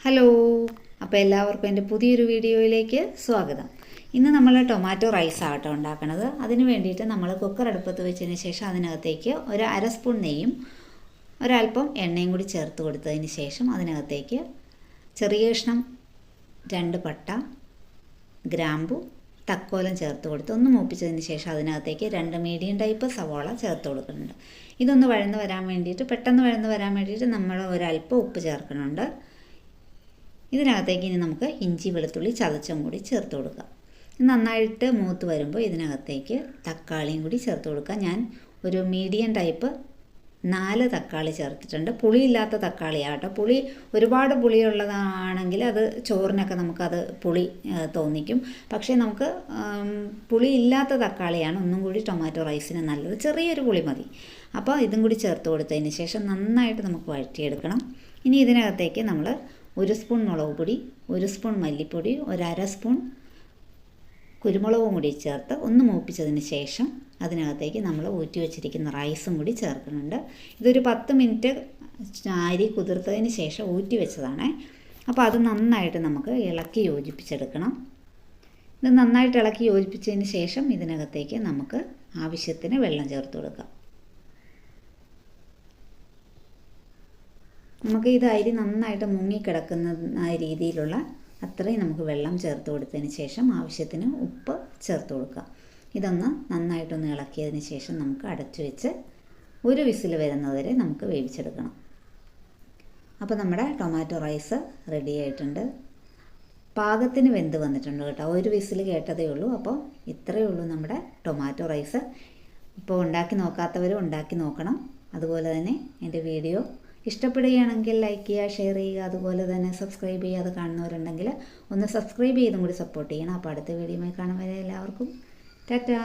Hello, അപ്പോൾ എല്ലാവർക്കും എൻ്റെ പുതിയൊരു വീഡിയോയിലേക്ക് സ്വാഗതം. ഇന്ന് നമ്മൾ ടൊമാറ്റോ റൈസ് ആട്ടോ ഉണ്ടാക്കുന്നത്. അതിന് വേണ്ടിയിട്ട് നമ്മൾ കുക്കർ അടുപ്പത്ത് വെച്ചതിന് ശേഷം അതിനകത്തേക്ക് ഒരു അര സ്പൂൺ നെയ്യും ഒരല്പം എണ്ണയും കൂടി ചേർത്ത് കൊടുത്തതിന് ശേഷം അതിനകത്തേക്ക് ചെറിയ കഷ്ണം 2 പട്ട, ഗ്രാമ്പു, തക്കോലം ചേർത്ത് കൊടുത്ത് ഒന്ന് മൂപ്പിച്ചതിന് ശേഷം അതിനകത്തേക്ക് 2 മീഡിയം ടൈപ്പ് സവാള ചേർത്ത് കൊടുക്കുന്നുണ്ട്. ഇതൊന്ന് പെട്ടെന്ന് വഴന്ന് വരാൻ വേണ്ടിയിട്ട് നമ്മൾ ഒരല്പം ഉപ്പ് ചേർക്കുന്നുണ്ട്. ഇതിനകത്തേക്ക് ഇനി നമുക്ക് ഇഞ്ചി വെളുത്തുള്ളി ചതച്ചും കൂടി ചേർത്ത് കൊടുക്കാം. നന്നായിട്ട് മൂത്ത് വരുമ്പോൾ ഇതിനകത്തേക്ക് തക്കാളിയും കൂടി ചേർത്ത് കൊടുക്കാം. ഞാൻ ഒരു മീഡിയം ടൈപ്പ് 4 തക്കാളി ചേർത്തിട്ടുണ്ട്. പുളിയില്ലാത്ത തക്കാളിയാട്ടോ. ഒരുപാട് പുളിയുള്ളതാണെങ്കിൽ അത് ചോറിനൊക്കെ നമുക്കത് പുളി തോന്നിക്കും. പക്ഷേ നമുക്ക് പുളിയില്ലാത്ത തക്കാളിയാണ് ഒന്നും കൂടി ടൊമാറ്റോ റൈസിന് നല്ലത്. ചെറിയൊരു പുളി മതി. അപ്പോൾ ഇതും കൂടി ചേർത്ത് കൊടുത്തതിന് ശേഷം നന്നായിട്ട് നമുക്ക് വഴറ്റിയെടുക്കണം. ഇനി ഇതിനകത്തേക്ക് നമ്മൾ 1 സ്പൂൺ മുളക് പൊടി, 1 സ്പൂൺ മല്ലിപ്പൊടി, 1/2 സ്പൂൺ കുരുമുളകും കൂടി ചേർത്ത് ഒന്ന് മൂപ്പിച്ചതിന് ശേഷം അതിനകത്തേക്ക് നമ്മൾ ഊറ്റി വെച്ചിരിക്കുന്ന റൈസും കൂടി ചേർക്കുന്നുണ്ട്. ഇതൊരു 10 മിനിറ്റ് അരി കുതിർത്തതിന് ശേഷം ഊറ്റി വെച്ചതാണ്. അപ്പോൾ അത് നന്നായിട്ട് നമുക്ക് ഇളക്കി യോജിപ്പിച്ചെടുക്കണം. ഇത് നന്നായിട്ട് ഇളക്കി യോജിപ്പിച്ചതിന് ശേഷം ഇതിനകത്തേക്ക് നമുക്ക് ആവശ്യത്തിന് വെള്ളം ചേർത്ത് കൊടുക്കാം. നമുക്ക് ഇത് അരി നന്നായിട്ട് മുങ്ങിക്കിടക്കുന്ന രീതിയിലുള്ള അത്രയും നമുക്ക് വെള്ളം ചേർത്ത് കൊടുത്തതിന് ശേഷം ആവശ്യത്തിന് ഉപ്പ് ചേർത്ത് കൊടുക്കുക. ഇതൊന്ന് നന്നായിട്ടൊന്ന് ഇളക്കിയതിന് ശേഷം നമുക്ക് അടച്ചു വെച്ച് ഒരു വിസിൽ വരുന്നതുവരെ നമുക്ക് വേവിച്ചെടുക്കണം. അപ്പോൾ നമ്മുടെ ടൊമാറ്റോ റൈസ് റെഡി ആയിട്ടുണ്ട്. പാകത്തിന് വെന്ത് വന്നിട്ടുണ്ട് കേട്ടോ. ഒരു വിസിൽ കേട്ടതേ ഉള്ളൂ. അപ്പോൾ ഇത്രയേ ഉള്ളൂ നമ്മുടെ ടൊമാറ്റോ റൈസ്. ഇപ്പോൾ ഉണ്ടാക്കി നോക്കാത്തവരും ഉണ്ടാക്കി നോക്കണം. അതുപോലെ തന്നെ എൻ്റെ വീഡിയോ ഇഷ്ടപ്പെടുകയാണെങ്കിൽ ലൈക്ക് ചെയ്യുക, ഷെയർ ചെയ്യുക. അതുപോലെ തന്നെ സബ്സ്ക്രൈബ് ചെയ്യാതെ കാണുന്നവരുണ്ടെങ്കിൽ ഒന്ന് സബ്സ്ക്രൈബ് ചെയ്തും കൂടി സപ്പോർട്ട് ചെയ്യണം. അപ്പോൾ അടുത്ത വീഡിയോയുമായി കാണും വരെ എല്ലാവർക്കും ടാറ്റാ.